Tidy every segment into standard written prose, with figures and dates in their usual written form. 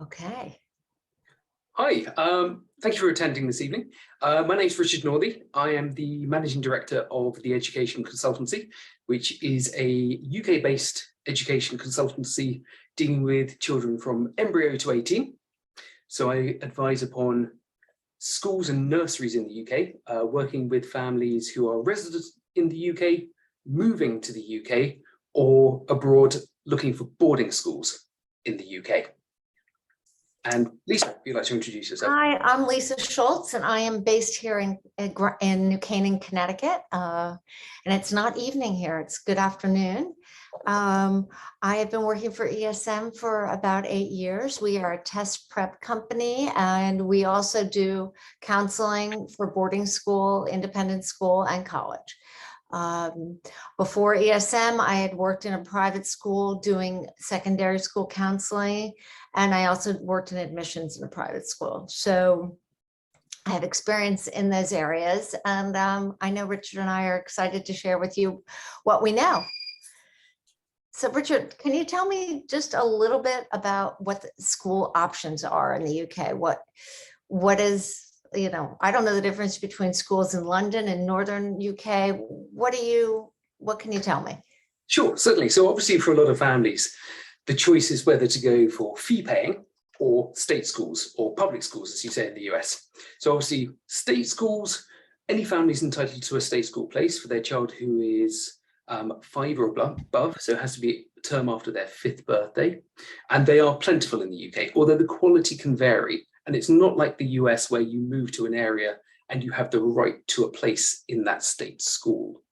Okay. Hi, thank you for attending this evening. My name is Richard Northey. I am the Managing Director of the Education Consultancy, which is a UK-based education consultancy dealing with children from embryo to 18. So I advise upon schools and nurseries in the UK, working with families who are residents in the UK, moving to the UK, or abroad looking for boarding schools in the UK. And Lisa, if you'd like to introduce yourself. Hi, I'm Lisa Schultz, and I am based here in New Canaan, Connecticut. And it's not evening here, it's good afternoon. I have been working for ESM for about 8 years. We are a test prep company, and we also do counseling for boarding school, independent school, and college. Before ESM, I had worked in a private school doing secondary school counseling, and I also worked in admissions in a private school. So I have experience in those areas, and I know Richard and I are excited to share with you what we know. So Richard, can you tell me just a little bit about what the school options are in the UK? What is, you know, I don't know the difference between schools in London and Northern UK. What can you tell me? Sure, certainly. So obviously for a lot of families, the choice is whether to go for fee paying or state schools or public schools, as you say in the US. So obviously state schools, any family is entitled to a state school place for their child who is 5 or above, so it has to be a term after their 5th birthday. And they are plentiful in the UK, although the quality can vary. And it's not like the US where you move to an area and you have the right to a place in that state school.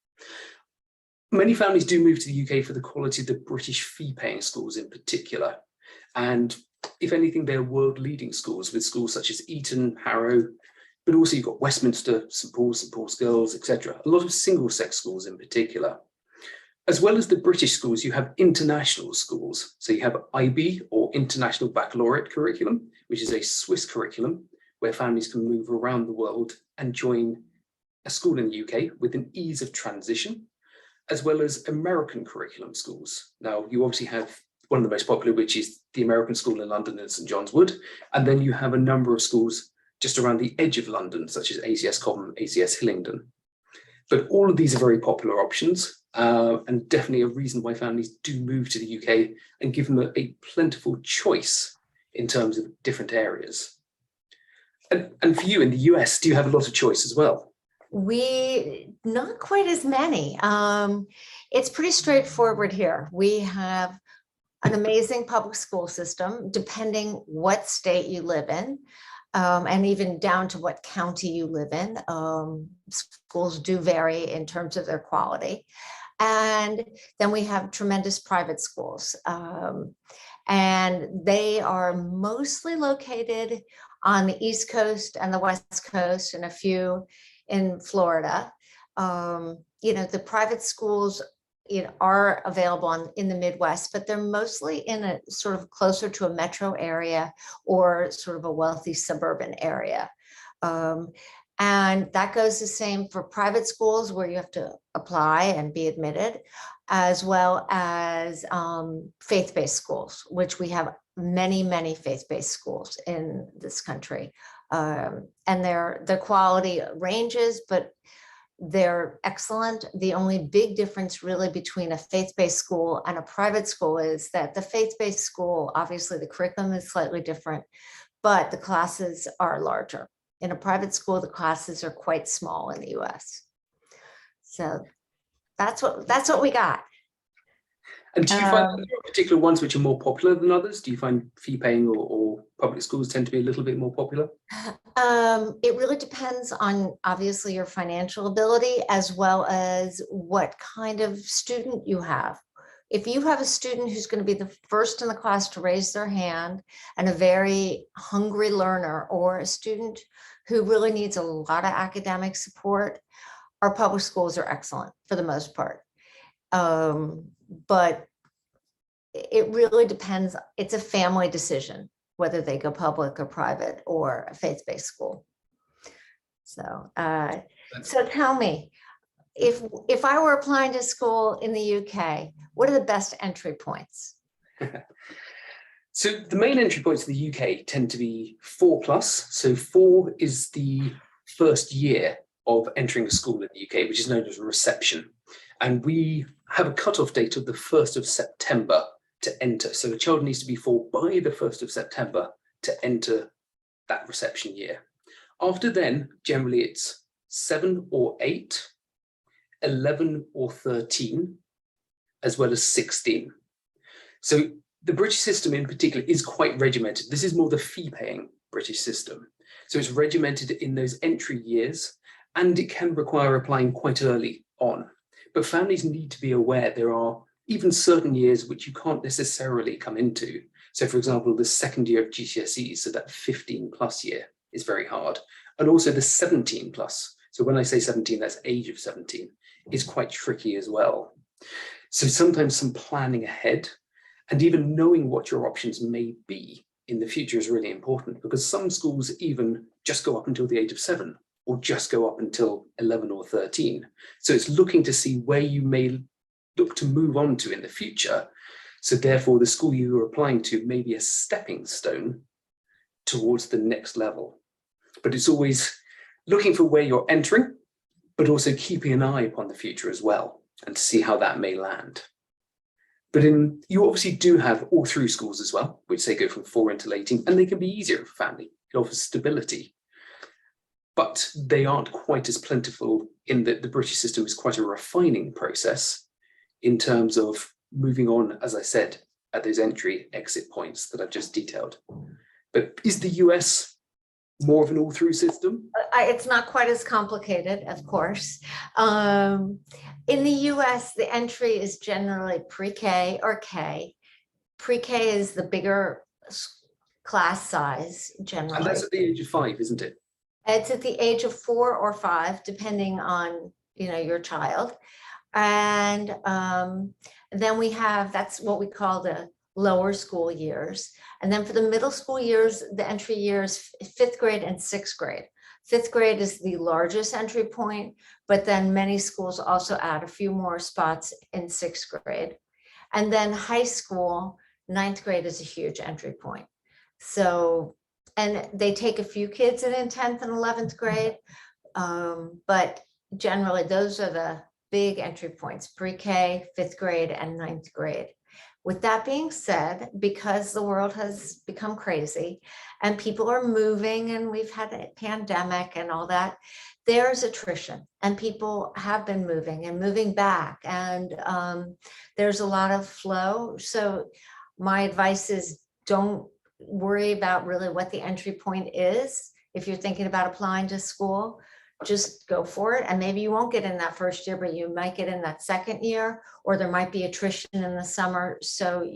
Many families do move to the UK for the quality of the British fee-paying schools in particular. And if anything, they're world-leading schools with schools such as Eton, Harrow, but also you've got Westminster, St Paul's Girls, etc. A lot of single-sex schools in particular. As well as the British schools, you have international schools. So you have IB, or International Baccalaureate Curriculum, which is a Swiss curriculum where families can move around the world and join a school in the UK with an ease of transition, as well as American curriculum schools. Now, you obviously have one of the most popular, which is the American School in London and St John's Wood. And then you have a number of schools just around the edge of London, such as ACS Cobham, ACS Hillingdon. But all of these are very popular options. And definitely a reason why families do move to the UK and give them a plentiful choice in terms of different areas. And for you in the US, do you have a lot of choice as well? Not quite as many. It's pretty straightforward here. We have an amazing public school system, depending what state you live in. And even down to what county you live in. Schools do vary in terms of their quality. And then we have tremendous private schools. And they are mostly located on the East Coast and the West Coast, and a few in Florida. You know, the private schools are available in the Midwest, but they're mostly in a sort of closer to a metro area or sort of a wealthy suburban area. And that goes the same for private schools where you have to apply and be admitted, as well as faith-based schools, which we have many, many faith-based schools in this country. And their quality ranges, but they're excellent. The only big difference really between a faith-based school and a private school is that the faith-based school, obviously the curriculum is slightly different, but the classes are larger. In a private school, the classes are quite small in the US. So that's what we got. And do you find that there are particular ones which are more popular than others? Do you find fee-paying or public schools tend to be a little bit more popular? It really depends on obviously your financial ability, as well as what kind of student you have. If you have a student who's going to be the first in the class to raise their hand and a very hungry learner, or a student who really needs a lot of academic support, our public schools are excellent for the most part. But it really depends. It's a family decision whether they go public or private or a faith-based school. So, so tell me, if I were applying to school in the UK, what are the best entry points? So the main entry points in the UK tend to be 4+. So 4 is the first year of entering a school in the UK, which is known as reception. And we have a cutoff date of the 1st of September to enter. So a child needs to be 4 by the 1st of September to enter that reception year. After then, generally it's 7 or 8, 11 or 13, as well as 16. So the British system in particular is quite regimented. This is more the fee-paying British system. So it's regimented in those entry years, and it can require applying quite early on. But families need to be aware there are even certain years which you can't necessarily come into. So for example, the second year of GCSEs, so that 15+ year is very hard. And also the 17+. So when I say 17, that's age of 17, is quite tricky as well. So sometimes some planning ahead and even knowing what your options may be in the future is really important, because some schools even just go up until the age of 7 or just go up until 11 or 13. So it's looking to see where you may look to move on to in the future. So therefore the school you are applying to may be a stepping stone towards the next level. But it's always looking for where you're entering, but also keeping an eye upon the future as well, and to see how that may land. But you obviously do have all through schools as well, which they go from 4 until 18, and they can be easier for family. It offers stability. But they aren't quite as plentiful in that the British system is quite a refining process in terms of moving on, as I said, at those entry exit points that I've just detailed. But is the US more of an all-through system? It's not quite as complicated, of course. In the US, the entry is generally pre-K or K. Pre-K is the bigger class size generally. And that's at the age of 5, isn't it? It's at the age of 4 or 5, depending on your child. And then we have, that's what we call the lower school years. And then for the middle school years, the entry years, 5th grade and 6th grade. 5th grade is the largest entry point, but then many schools also add a few more spots in 6th grade. And then high school, 9th grade is a huge entry point. So, and they take a few kids in 10th and 11th grade, but generally those are the big entry points, pre-K, 5th grade, and 9th grade. With that being said, because the world has become crazy and people are moving and we've had a pandemic and all that, there's attrition and people have been moving and moving back, and there's a lot of flow. So my advice is don't worry about really what the entry point is. If you're thinking about applying to school, just go for it. And maybe you won't get in that first year, but you might get in that second year, or there might be attrition in the summer. So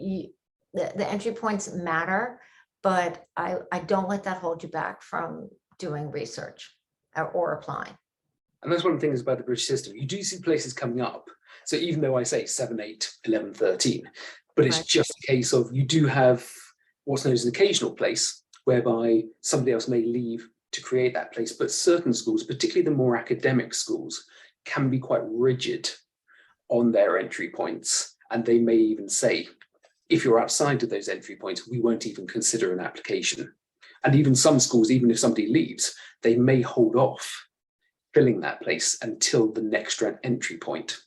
the entry points matter, but I don't let that hold you back from doing research or applying. And that's one of the things about the British system. You do see places coming up. So even though I say 7, 8, 11, 13, but it's just a case of you do have what's known as an occasional place whereby somebody else may leave to create that place. But certain schools, particularly the more academic schools, can be quite rigid on their entry points. And they may even say, if you're outside of those entry points, we won't even consider an application. And even some schools, even if somebody leaves, they may hold off filling that place until the next entry point,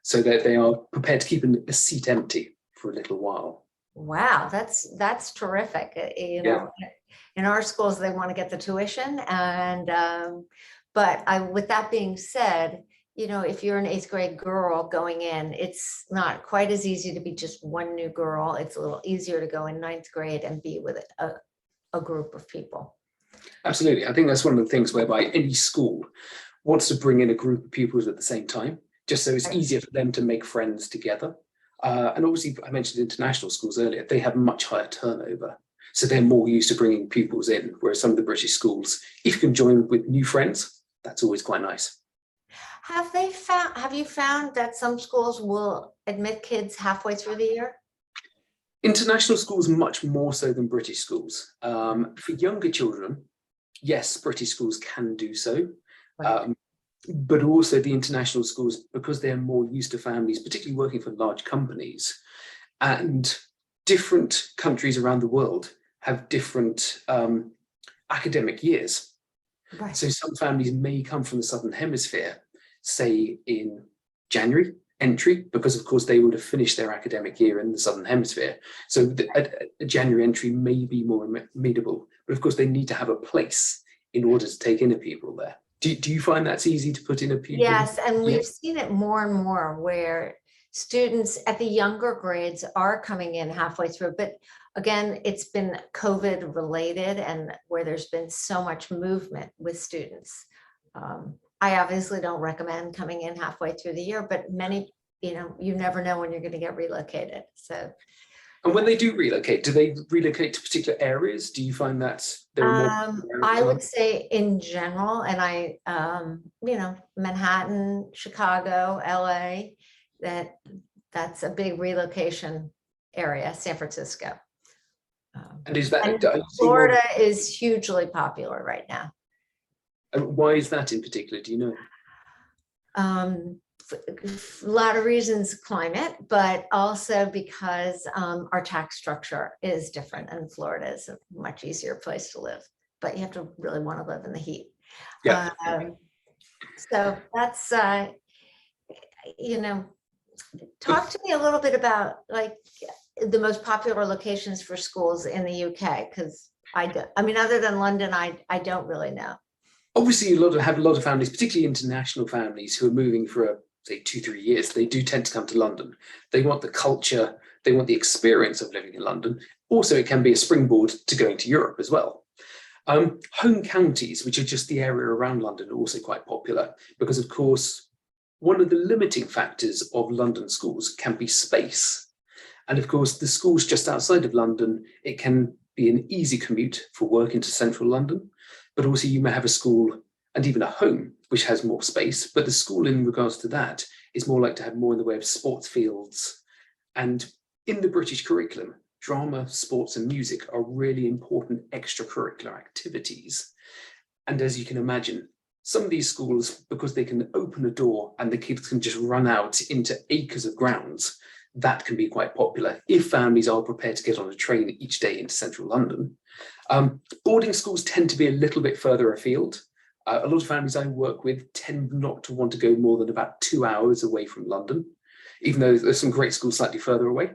so that they are prepared to keep a seat empty for a little while. Wow, that's terrific. In our schools, they want to get the tuition, and but with that being said, if you're an 8th grade girl going in, it's not quite as easy to be just one new girl. It's a little easier to go in 9th grade and be with a group of people. Absolutely. I think that's one of the things whereby any school wants to bring in a group of pupils at the same time, just so it's easier for them to make friends together. And obviously, I mentioned international schools earlier, they have much higher turnover. So they're more used to bringing pupils in, whereas some of the British schools, if you can join with new friends, that's always quite nice. Have you found that some schools will admit kids halfway through the year? International schools much more so than British schools. For younger children, yes, British schools can do so. Right. But also the international schools, because they're more used to families, particularly working for large companies, and different countries around the world have different academic years. Right. So some families may come from the Southern Hemisphere, say in January entry, because of course they would have finished their academic year in the Southern Hemisphere. So a January entry may be more amenable, but of course they need to have a place in order to take in a pupil there. Do you find that's easy to put in a pupil? Yes, and we've seen it more and more where students at the younger grades are coming in halfway through, but again, it's been COVID related and where there's been so much movement with students. I obviously don't recommend coming in halfway through the year, but many, you never know when you're going to get relocated. So, and when they do relocate, do they relocate to particular areas? Do you find that there are more? I would say in general, and Manhattan, Chicago, LA, that's a big relocation area, San Francisco. And is that Florida is hugely popular right now. And why is that in particular? Do you know? A lot of reasons, climate, but also because our tax structure is different, and Florida is a much easier place to live, but you have to really want to live in the heat. Yeah. So that's, talk to me a little bit about like the most popular locations for schools in the UK, because other than London, I don't really know. Obviously, have a lot of families, particularly international families, who are moving for say 2-3 years. They do tend to come to London. They want the culture, they want the experience of living in London. Also, it can be a springboard to going to Europe as well. Home counties, which are just the area around London, are also quite popular because, of course, one of the limiting factors of London schools can be space. And of course, the schools just outside of London, it can be an easy commute for work into central London. But also you may have a school and even a home which has more space, but the school in regards to that is more like to have more in the way of sports fields. And in the British curriculum, drama, sports and music are really important extracurricular activities. And as you can imagine, some of these schools, because they can open a door and the kids can just run out into acres of grounds, that can be quite popular if families are prepared to get on a train each day into central London. Boarding schools tend to be a little bit further afield. A lot of families I work with tend not to want to go more than about 2 hours away from London, even though there's some great schools slightly further away.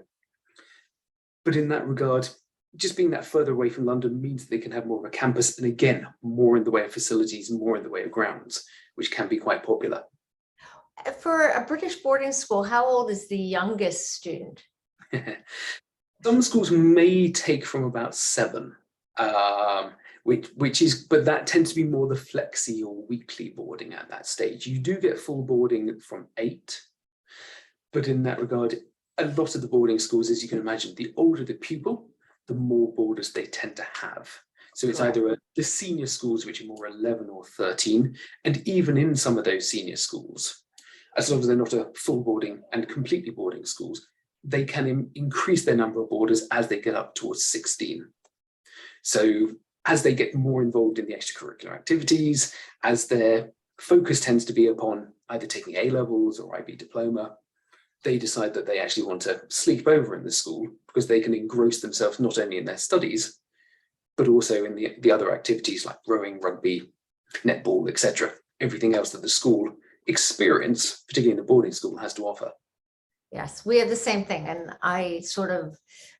But in that regard, just being that further away from London means they can have more of a campus, and again, more in the way of facilities, more in the way of grounds, which can be quite popular. For a British boarding school, how old is the youngest student? Some schools may take from about 7, but that tends to be more the flexi or weekly boarding at that stage. You do get full boarding from 8, but in that regard, a lot of the boarding schools, as you can imagine, the older the pupil, the more boarders they tend to have. So it's either the senior schools, which are more 11 or 13, and even in some of those senior schools, as long as they're not a full boarding and completely boarding schools, they can increase their number of boarders as they get up towards 16. So as they get more involved in the extracurricular activities, as their focus tends to be upon either taking A-levels or IB diploma, they decide that they actually want to sleep over in the school because they can engross themselves not only in their studies, but also in the other activities like rowing, rugby, netball, etc. Everything else that the school experience, particularly in the boarding school, has to offer. Yes, we have the same thing. And I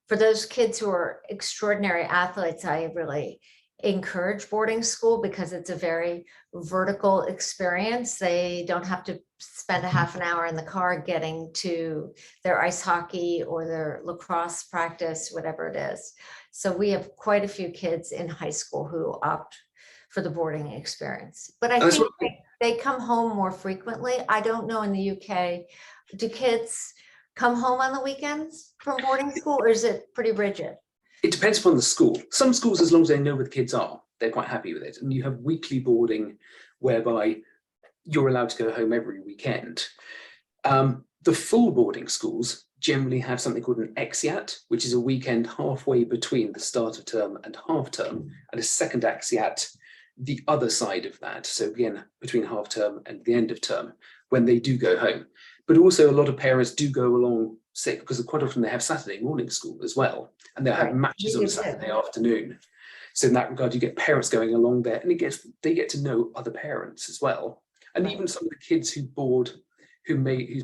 for those kids who are extraordinary athletes, I really encourage boarding school because it's a very vertical experience. They don't have to spend a half an hour in the car getting to their ice hockey or their lacrosse practice, whatever it is. So we have quite a few kids in high school who opt for the boarding experience. But I think they come home more frequently. I don't know in the UK, do kids come home on the weekends from boarding school, or is it pretty rigid? It depends upon the school. Some schools, as long as they know where the kids are, they're quite happy with it. And you have weekly boarding whereby you're allowed to go home every weekend. The full boarding schools generally have something called an exeat, which is a weekend halfway between the start of term and half term, and a second exeat the other side of that. So again, between half term and the end of term, when they do go home. But also a lot of parents do go along sick, because quite often they have Saturday morning school as well, and they'll have Right. matches We on a do too. Saturday afternoon. So in that regard, you get parents going along there, and they get to know other parents as well. And Right. even some of the kids whose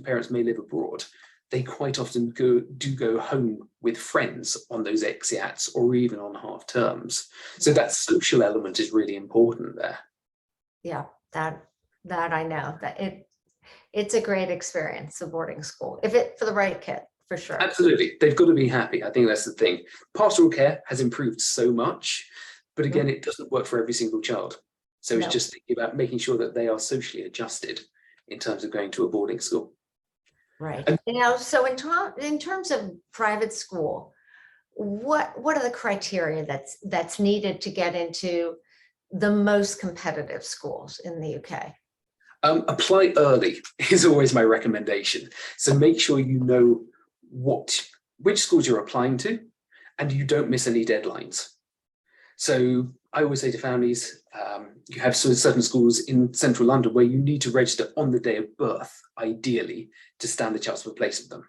parents may live abroad, they quite often go home with friends on those exeats or even on half terms. So that social element is really important there. Yeah, that I know that it's a great experience, the boarding school, if it for the right kid, for sure. Absolutely, they've got to be happy. I think that's the thing. Pastoral care has improved so much, but again, it doesn't work for every single child. So it's No. just thinking about making sure that they are socially adjusted in terms of going to a boarding school. Right. And So in terms of private school, what are the criteria that's needed to get into the most competitive schools in the UK? apply early is always my recommendation. So make sure you know which schools you're applying to, and you don't miss any deadlines. So I always say to families, you have certain schools in central London where you need to register on the day of birth, ideally, to stand the chance of a place with them.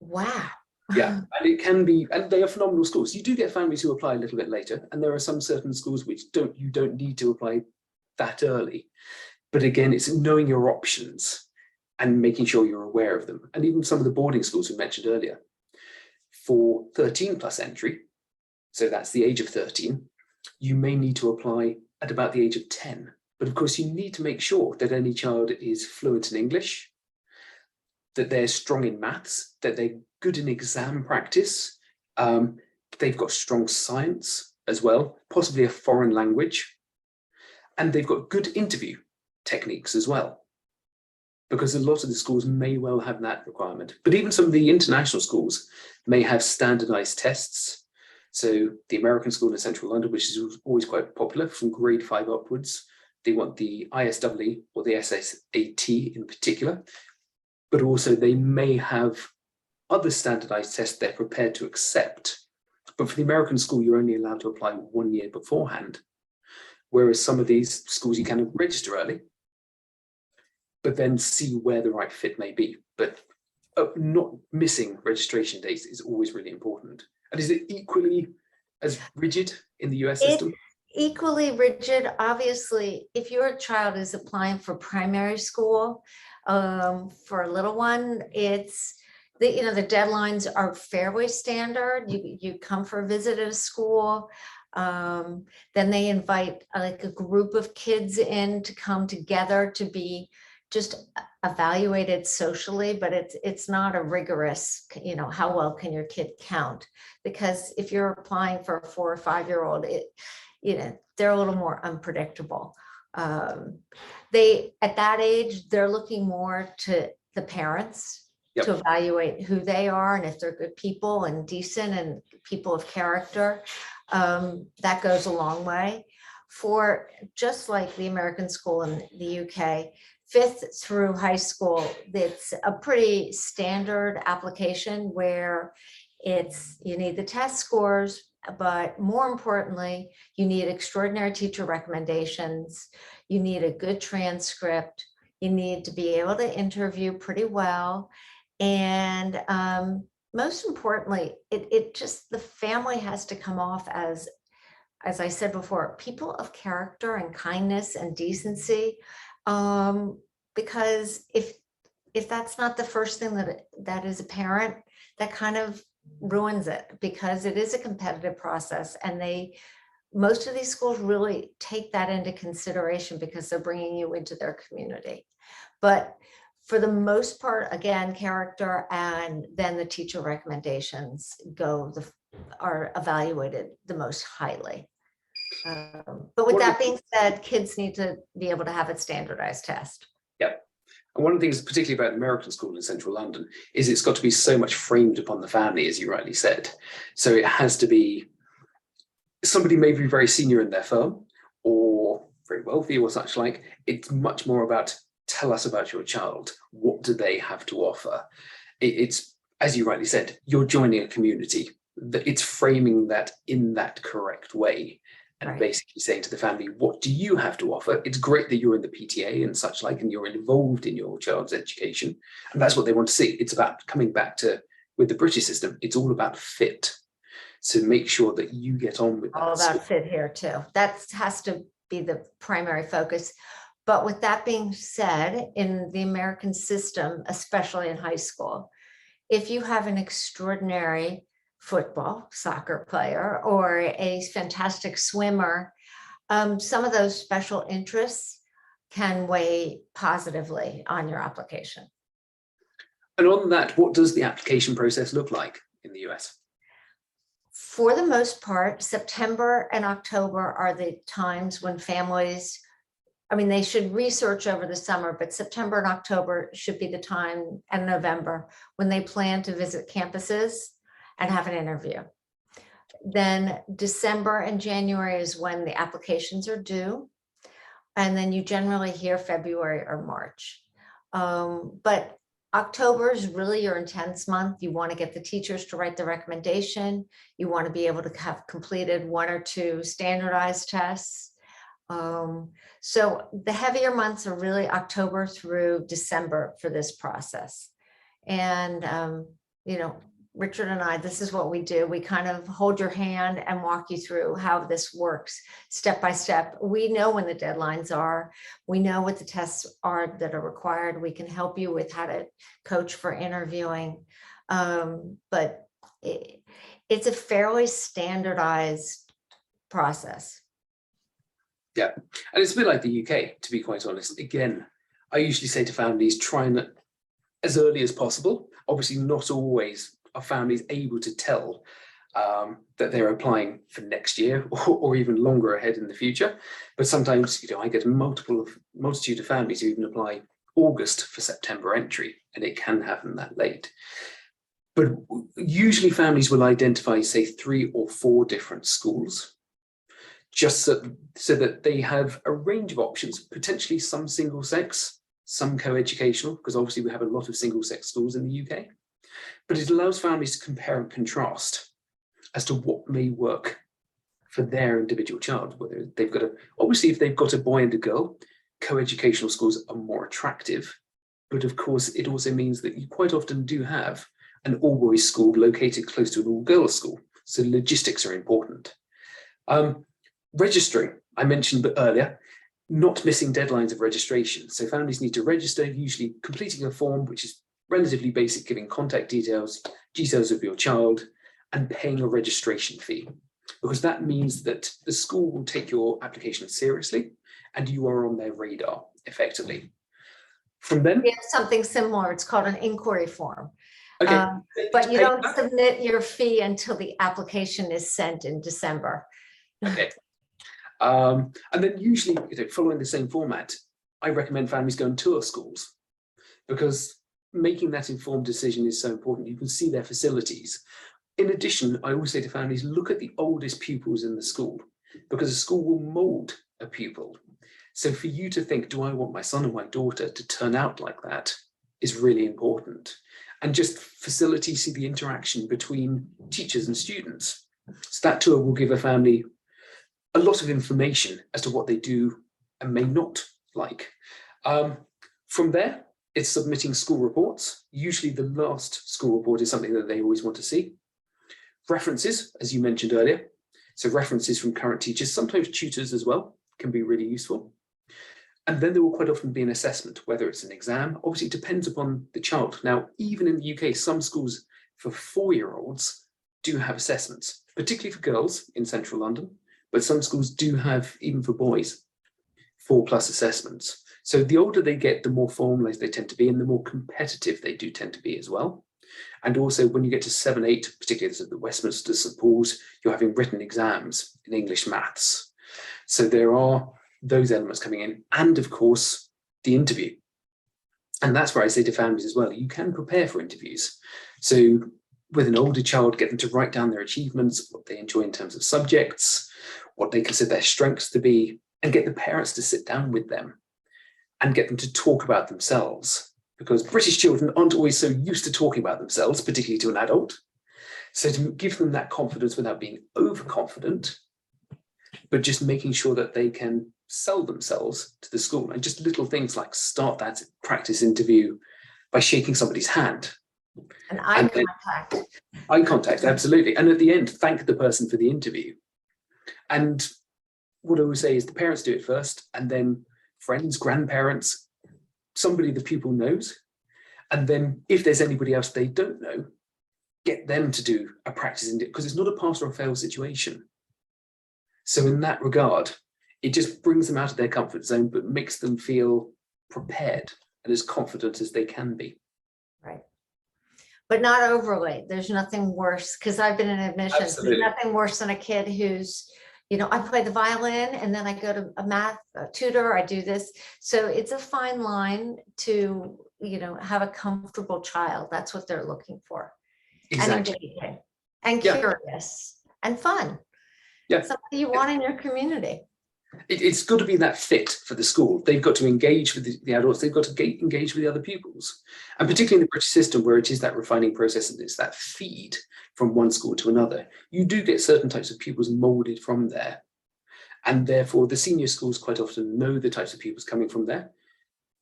Wow. Yeah, and it can be, and they are phenomenal schools. You do get families who apply a little bit later, and there are some certain schools which you don't need to apply that early. But again, it's knowing your options and making sure you're aware of them. And even some of the boarding schools we mentioned earlier, for 13 plus entry, so that's the age of 13, you may need to apply at about the age of 10. But of course, you need to make sure that any child is fluent in English, that they're strong in maths, that they're good in exam practice, they've got strong science as well, possibly a foreign language, and they've got good interview techniques as well, because a lot of the schools may well have that requirement. But even some of the international schools may have standardized tests. So the American school in central London, which is always quite popular from grade 5 upwards, they want the ISW or the SSAT in particular, but also they may have other standardized tests they're prepared to accept. But for the American school, you're only allowed to apply 1 year beforehand, whereas some of these schools you can register early, but then see where the right fit may be. But not missing registration dates is always really important. And is it equally as rigid in the US system? Equally rigid. Obviously, if your child is applying for primary school, for a little one, it's the deadlines are fairly standard. You come for a visit at a school, then they invite like a group of kids in to come together to be just evaluated socially, but it's not a rigorous, how well can your kid count? Because if you're applying for a 4 or 5 year old, they're a little more unpredictable. They at that age, they're looking more to the parents to evaluate who they are and if they're good people and decent and people of character. That goes a long way. For just like the American school in the UK, 5th through high school, it's a pretty standard application where you need the test scores, but more importantly, you need extraordinary teacher recommendations. You need a good transcript. You need to be able to interview pretty well. And most importantly, the family has to come off as I said before, people of character and kindness and decency. Because if that's not the first thing that is apparent, that kind of ruins it, because it is a competitive process, and most of these schools really take that into consideration because they're bringing you into their community. But for the most part, again, character and then the teacher recommendations are evaluated the most highly. But with that being said, kids need to be able to have a standardized test. Yep. And one of the things, particularly about the American school in central London, is it's got to be so much framed upon the family, as you rightly said. So it has to be somebody may be very senior in their firm or very wealthy or such like. It's much more about, tell us about your child. What do they have to offer? It's, as you rightly said, you're joining a community. It's framing that in that correct way. And basically saying to the family, what do you have to offer? It's great that you're in the PTA and such like, and you're involved in your child's education. And that's what they want to see. It's about coming back to With the British system, it's all about fit. So make sure that you get on with that. All about fit here too. That has to be the primary focus. But with that being said, in the American system, especially in high school, if you have an extraordinary football, soccer player, or a fantastic swimmer, some of those special interests can weigh positively on your application. And on that, what does the application process look like in the US? For the most part, September and October are the times when families, they should research over the summer, but September and October should be the time, and November, when they plan to visit campuses and have an interview. Then December and January is when the applications are due. And then you generally hear February or March. But October is really your intense month. You want to get the teachers to write the recommendation. You want to be able to have completed 1 or 2 standardized tests. So the heavier months are really October through December for this process. And, Richard and I, this is what we do. We kind of hold your hand and walk you through how this works step by step. We know when the deadlines are. We know what the tests are that are required. We can help you with how to coach for interviewing. But it's a fairly standardized process. Yeah, and it's a bit like the UK, to be quite honest. Again, I usually say to families, try and as early as possible. Obviously, not always are families able to tell that they're applying for next year or even longer ahead in the future. But sometimes, I get a multitude of families who even apply August for September entry, and it can happen that late. But usually families will identify, say, 3 or 4 different schools, just so that they have a range of options, potentially some single sex, some co-educational, because obviously we have a lot of single sex schools in the UK. But it allows families to compare and contrast as to what may work for their individual child. Whether they've got obviously, if they've got a boy and a girl, co-educational schools are more attractive. But of course, it also means that you quite often do have an all-boys school located close to an all-girls school. So logistics are important. Registering, I mentioned earlier, not missing deadlines of registration. So families need to register, usually completing a form, which is relatively basic, giving contact details of your child, and paying a registration fee, because that means that the school will take your application seriously and you are on their radar effectively. From then, we have something similar. It's called an inquiry form. Okay. But you don't submit your fee until the application is sent in December. Okay. And then usually, following the same format, I recommend families go and tour schools, because making that informed decision is so important. You can see their facilities. In addition, I always say to families, look at the oldest pupils in the school, because a school will mold a pupil. So for you to think, do I want my son or my daughter to turn out like that, is really important. And just facilities, see the interaction between teachers and students. So that tour will give a family a lot of information as to what they do and may not like. From there, it's submitting school reports. Usually the last school report is something that they always want to see. References, as you mentioned earlier. So references from current teachers, sometimes tutors as well, can be really useful. And then there will quite often be an assessment, whether it's an exam. Obviously, it depends upon the child. Now, even in the UK, some schools for 4-year-olds do have assessments, particularly for girls in central London, but some schools do have, even for boys, 4+ assessments. So the older they get, the more formalized they tend to be, and the more competitive they do tend to be as well. And also when you get to 7, 8, particularly at the Westminster St Paul's, you're having written exams in English, maths. So there are those elements coming in, and of course, the interview. And that's where I say to families as well, you can prepare for interviews. So with an older child, get them to write down their achievements, what they enjoy in terms of subjects, what they consider their strengths to be, and get the parents to sit down with them and get them to talk about themselves, because British children aren't always so used to talking about themselves, particularly to an adult. So to give them that confidence without being overconfident, but just making sure that they can sell themselves to the school, and just little things like start that practice interview by shaking somebody's hand. And eye And then contact. eye contact, absolutely. And at the end, thank the person for the interview. And what I always say is the parents do it first, and then friends, grandparents, somebody the pupil knows. And then if there's anybody else they don't know, get them to do a practice in it, because it's not a pass or fail situation. So in that regard, it just brings them out of their comfort zone, but makes them feel prepared and as confident as they can be. Right. But not overly. There's nothing worse, because I've been in admissions. Absolutely. There's nothing worse than a kid who's, you know, I play the violin and then I go to a math tutor, I do this. So it's a fine line to, you know, have a comfortable child. That's what they're looking for. Exactly. And engaging and Yeah. curious and fun. Yeah. Something you want in your community. It's got to be that fit for the school. They've got to engage with the adults. They've got to engage with the other pupils. And particularly in the British system, where it is that refining process and it's that feed from one school to another, you do get certain types of pupils molded from there. And therefore, the senior schools quite often know the types of pupils coming from there,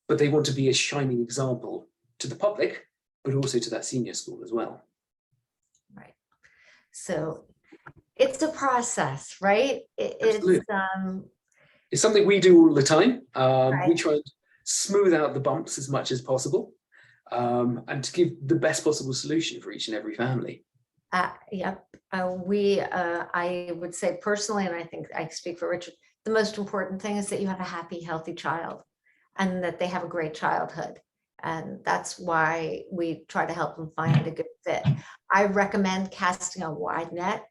but they want to be a shining example to the public, but also to that senior school as well. Right. So it's a process, right? It's something we do all the time. Right. We try and smooth out the bumps as much as possible, and to give the best possible solution for each and every family. Yep. I would say personally, and I think I speak for Richard, the most important thing is that you have a happy, healthy child and that they have a great childhood. And that's why we try to help them find a good fit. I recommend casting a wide net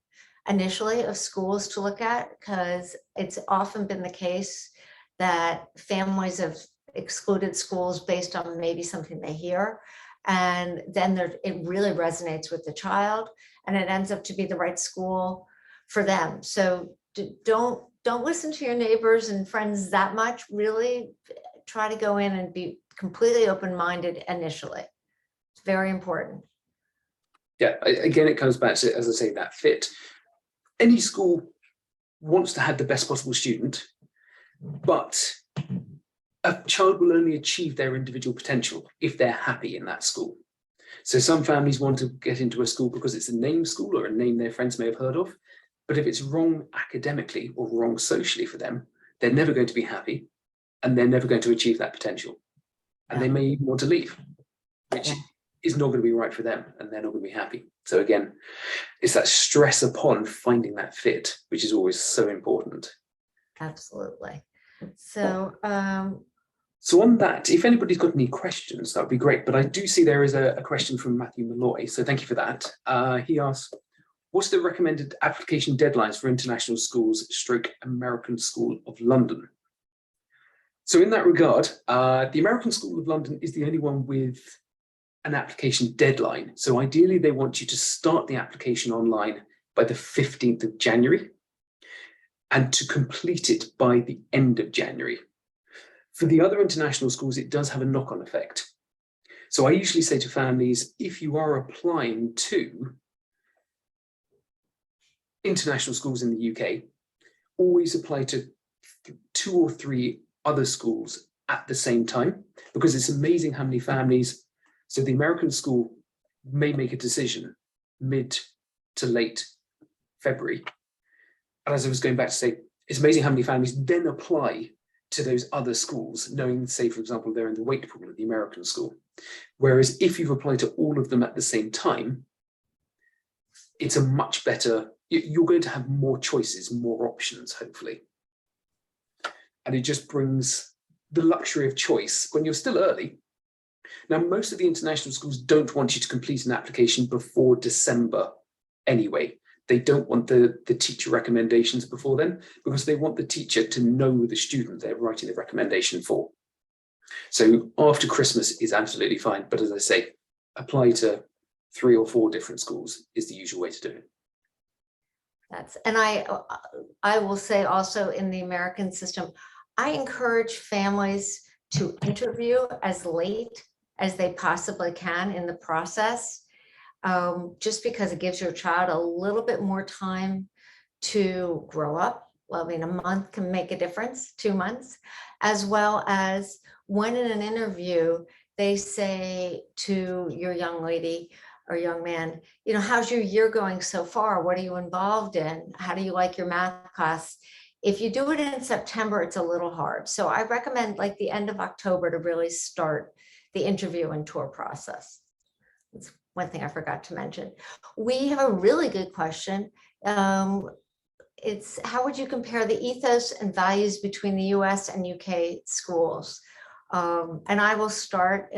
initially of schools to look at, because it's often been the case that families have excluded schools based on maybe something they hear. And then it really resonates with the child and it ends up to be the right school for them. So don't listen to your neighbors and friends that much. Really try to go in and be completely open-minded initially. It's very important. Yeah, again, it comes back to, as I say, that fit. Any school wants to have the best possible student, but a child will only achieve their individual potential if they're happy in that school. So some families want to get into a school because it's a name school or a name their friends may have heard of. But if it's wrong academically or wrong socially for them, they're never going to be happy and they're never going to achieve that potential. And they may even want to leave, which is not going to be right for them and they're not going to be happy. So again, it's that stress upon finding that fit, which is always so important. Absolutely. So, so on that, if anybody's got any questions, that would be great. But I do see there is a question from Matthew Malloy. So thank you for that. He asks, what's the recommended application deadlines for international schools / American School of London? So in that regard, the American School of London is the only one with an application deadline. So ideally, they want you to start the application online by the 15th of January and to complete it by the end of January. For the other international schools, it does have a knock-on effect. So I usually say to families, if you are applying to international schools in the UK, always apply to 2 or 3 other schools at the same time, because it's amazing how many families, so the American school may make a decision mid to late February. And as I was going back to say, it's amazing how many families then apply to those other schools, knowing, say, for example, they're in the wait pool at the American school. Whereas if you've applied to all of them at the same time, it's a much better, you're going to have more choices, more options, hopefully. And it just brings the luxury of choice when you're still early. Now, most of the international schools don't want you to complete an application before December anyway. They don't want the teacher recommendations before then, because they want the teacher to know the student they're writing the recommendation for. So after Christmas is absolutely fine. But as I say, apply to 3 or 4 different schools is the usual way to do it. And I will say also in the American system, I encourage families to interview as late as they possibly can in the process, just because it gives your child a little bit more time to grow up. Well, I mean, a month can make a difference, 2 months, as well as when in an interview, they say to your young lady or young man, how's your year going so far? What are you involved in? How do you like your math class? If you do it in September, it's a little hard. So I recommend like the end of October to really start the interview and tour process. That's one thing I forgot to mention. We have a really good question. It's how would you compare the ethos and values between the US and UK schools? And I will start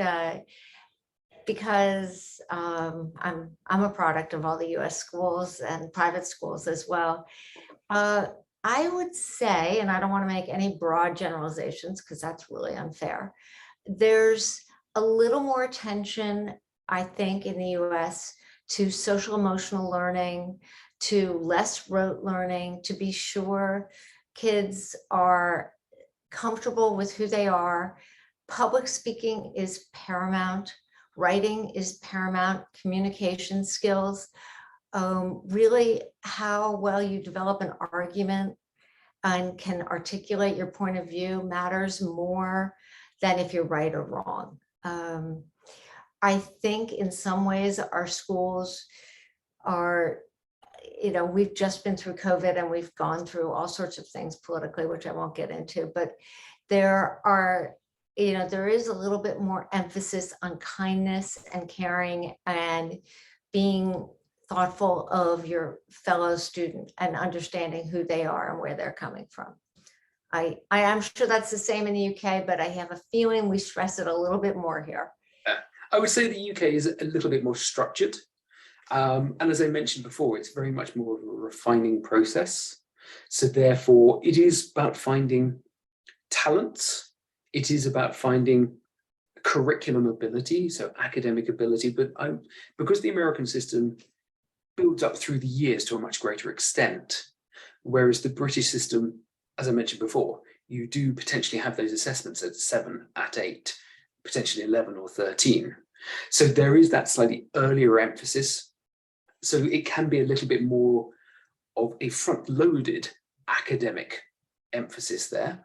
because I'm a product of all the US schools and private schools as well. I would say, and I don't want to make any broad generalizations because that's really unfair, there's a little more attention, I think, in the US to social emotional learning, to less rote learning, to be sure kids are comfortable with who they are. Public speaking is paramount. Writing is paramount. Communication skills. Really how well you develop an argument and can articulate your point of view matters more than if you're right or wrong. I think in some ways our schools are, we've just been through COVID and we've gone through all sorts of things politically, which I won't get into, but there is a little bit more emphasis on kindness and caring and being thoughtful of your fellow student and understanding who they are and where they're coming from. I am sure that's the same in the UK, but I have a feeling we stress it a little bit more here. I would say the UK is a little bit more structured. And as I mentioned before, it's very much more of a refining process. So therefore, it is about finding talents. It is about finding curriculum ability, so academic ability. But because the American system builds up through the years to a much greater extent, whereas the British system, as I mentioned before, you do potentially have those assessments at 7, at 8, potentially 11 or 13. So there is that slightly earlier emphasis. So it can be a little bit more of a front-loaded academic emphasis there.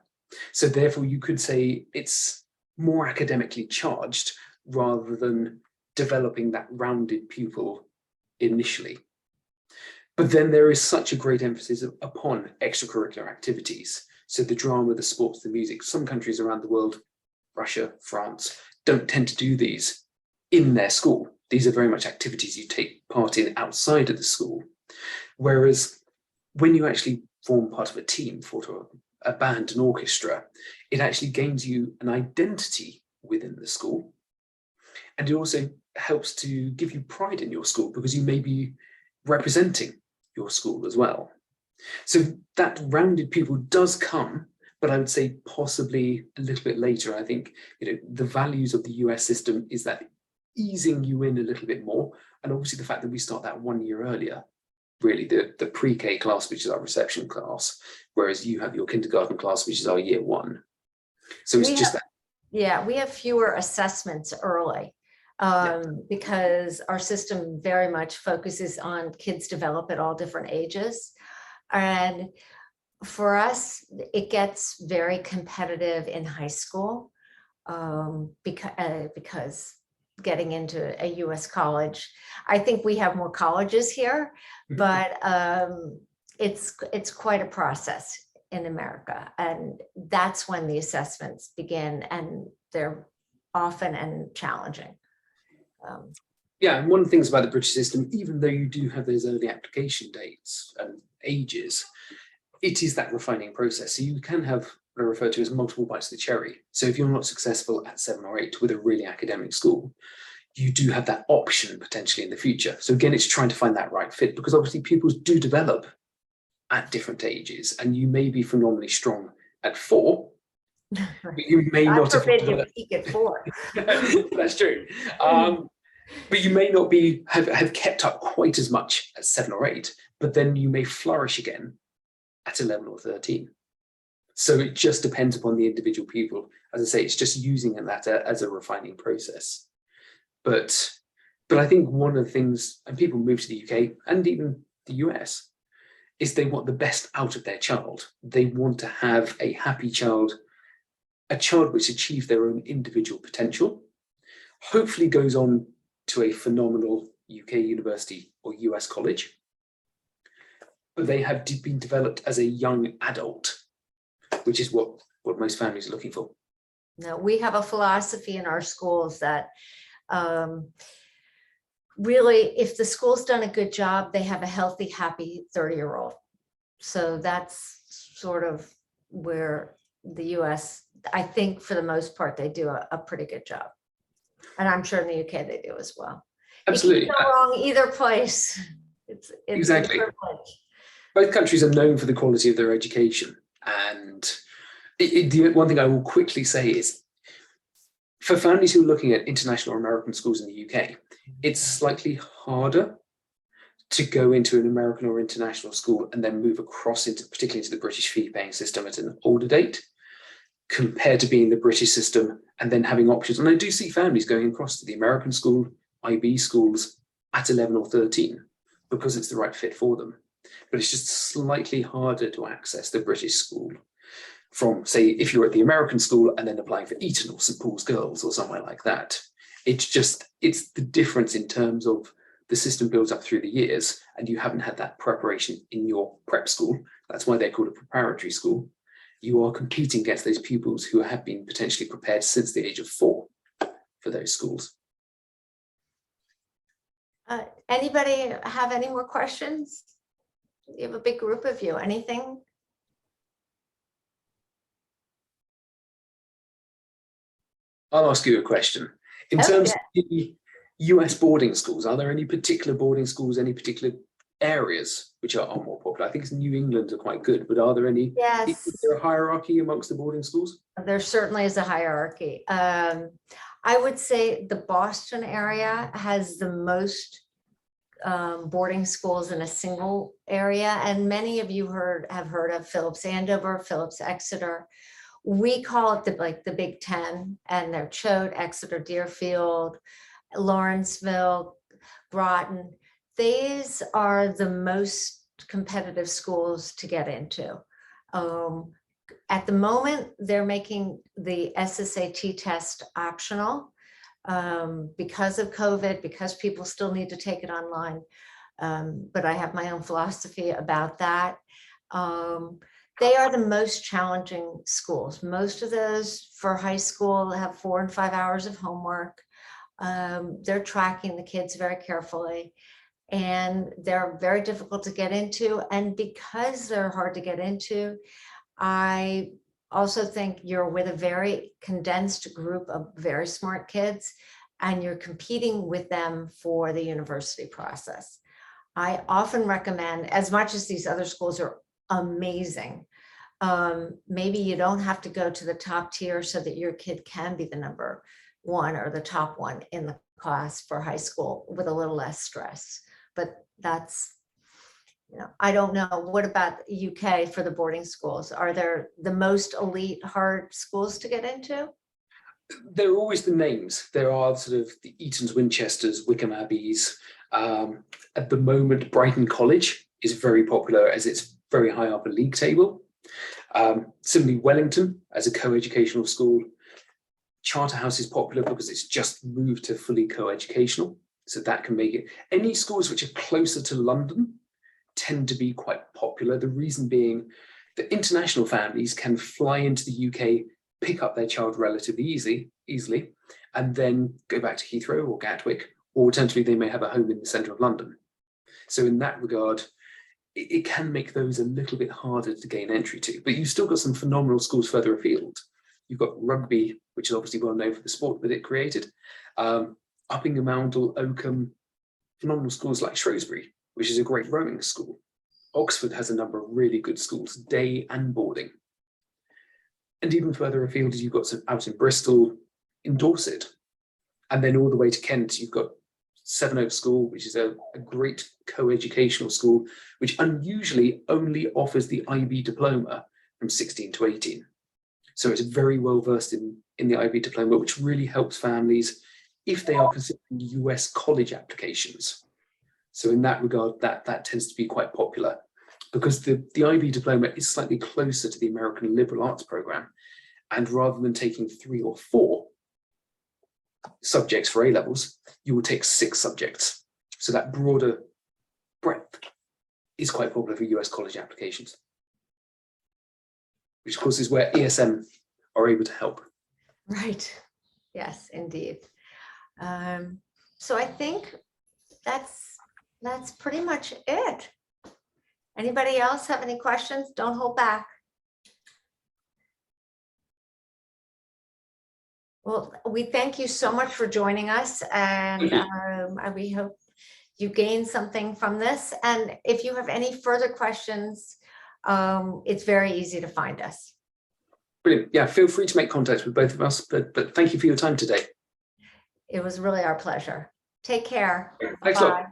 So therefore you could say it's more academically charged rather than developing that rounded pupil initially. But then there is such a great emphasis upon extracurricular activities. So the drama, the sports, the music. Some countries around the world, Russia, France, don't tend to do these in their school. These are very much activities you take part in outside of the school. Whereas when you actually form part of a team, for a band, an orchestra, it actually gains you an identity within the school. And it also helps to give you pride in your school because you may be representing your school as well. So that rounded pupil does come, but I would say possibly a little bit later. I think the values of the US system is that easing you in a little bit more, and obviously the fact that we start that 1 year earlier, really the pre-K class, which is our reception class, whereas you have your kindergarten class, which is our year 1. So it's just that. Yeah, we have fewer assessments early. Because our system very much focuses on kids develop at all different ages. And for us, it gets very competitive in high school because getting into a US college, I think we have more colleges here, but it's quite a process in America. And that's when the assessments begin, and they're often and challenging. Yeah, and one of the things about the British system, even though you do have those early application dates and ages, it is that refining process. So you can have what I refer to as multiple bites of the cherry. So if you're not successful at 7 or 8 with a really academic school, you do have that option potentially in the future. So again, it's trying to find that right fit, because obviously pupils do develop at different ages, and you may be phenomenally strong at 4, but you may not have developed. You peak at 4. That's true. But you may not have kept up quite as much at 7 or 8, but then you may flourish again at 11 or 13. So it just depends upon the individual pupil. As I say, it's just using that as a refining process. But I think one of the things, and people move to the UK and even the US, is they want the best out of their child. They want to have a happy child, a child which achieves their own individual potential. hopefully goes on to a phenomenal UK university or US college, but they have been developed as a young adult, which is what most families are looking for. No, we have a philosophy in our schools that really, if the school's done a good job, they have a healthy, happy 30-year-old. So that's sort of where the US, I think for the most part, they do a pretty good job. And I'm sure in the UK they do as well. Absolutely. You can't go wrong either place. It's Exactly. a privilege. Both countries are known for the quality of their education. And the one thing I will quickly say is, for families who are looking at international or American schools in the UK, it's slightly harder to go into an American or international school and then move across into, particularly into the British fee-paying system at an older date, compared to being the British system and then having options. And I do see families going across to the American school, IB schools at 11 or 13 because it's the right fit for them. But it's just slightly harder to access the British school from, say, if you're at the American school and then applying for Eton or St Paul's Girls or somewhere like that. It's the difference in terms of the system builds up through the years and you haven't had that preparation in your prep school. That's why they're called a preparatory school. You are competing against those pupils who have been potentially prepared since the age of 4 for those schools. Anybody have any more questions? You have a big group of you. Anything? I'll ask you a question. In terms of the US boarding schools, are there any particular boarding schools, any particular areas which are more popular? I think it's New England are quite good, but are there any? Yes. Is there a hierarchy amongst the boarding schools? There certainly is a hierarchy. I would say the Boston area has the most boarding schools in a single area, and many of you have heard of Phillips Andover, Phillips Exeter. We call it the Big Ten, and they're Choate, Exeter, Deerfield, Lawrenceville, Groton. These are the most competitive schools to get into. At the moment, they're making the SSAT test optional because of COVID, because people still need to take it online. But I have my own philosophy about that. They are the most challenging schools. Most of those for high school have 4 and 5 hours of homework. They're tracking the kids very carefully, and they're very difficult to get into. And because they're hard to get into, I also think you're with a very condensed group of very smart kids, and you're competing with them for the university process. I often recommend, as much as these other schools are amazing, maybe you don't have to go to the top tier so that your kid can be the number 1 or the top 1 in the class for high school with a little less stress. But that's, I don't know. What about UK for the boarding schools? Are there the most elite hard schools to get into? There are always the names. There are sort of the Etons, Winchesters, Wickham Abbeys. At the moment, Brighton College is very popular as it's very high up a league table. Similarly, Wellington as a co-educational school. Charterhouse is popular because it's just moved to fully co-educational. So that can make it. Any schools which are closer to London tend to be quite popular. The reason being that international families can fly into the UK, pick up their child relatively easily, and then go back to Heathrow or Gatwick, or alternatively, they may have a home in the centre of London. So in that regard, it can make those a little bit harder to gain entry to, but you've still got some phenomenal schools further afield. You've got rugby, which is obviously well known for the sport that it created. Uppingham, Oundle, Oakham, phenomenal schools like Shrewsbury, which is a great rowing school. Oxford has a number of really good schools, day and boarding. And even further afield, you've got some out in Bristol, in Dorset. And then all the way to Kent, you've got Sevenoaks School, which is a great co-educational school, which unusually only offers the IB diploma from 16 to 18. So it's very well versed in the IB diploma, which really helps families if they are considering US college applications. So in that regard, that tends to be quite popular because the IB diploma is slightly closer to the American liberal arts program. And rather than taking 3 or 4, subjects for A levels, you will take 6 subjects. So that broader breadth is quite popular for US college applications, which of course is where ESM are able to help. Right. Yes, indeed. So I think that's pretty much it. Anybody else have any questions? Don't hold back. Well, we thank you so much for joining us, and we hope you gain something from this. And if you have any further questions, it's very easy to find us. Brilliant. Yeah, feel free to make contact with both of us, but thank you for your time today. It was really our pleasure. Take care. Thanks a lot. Bye.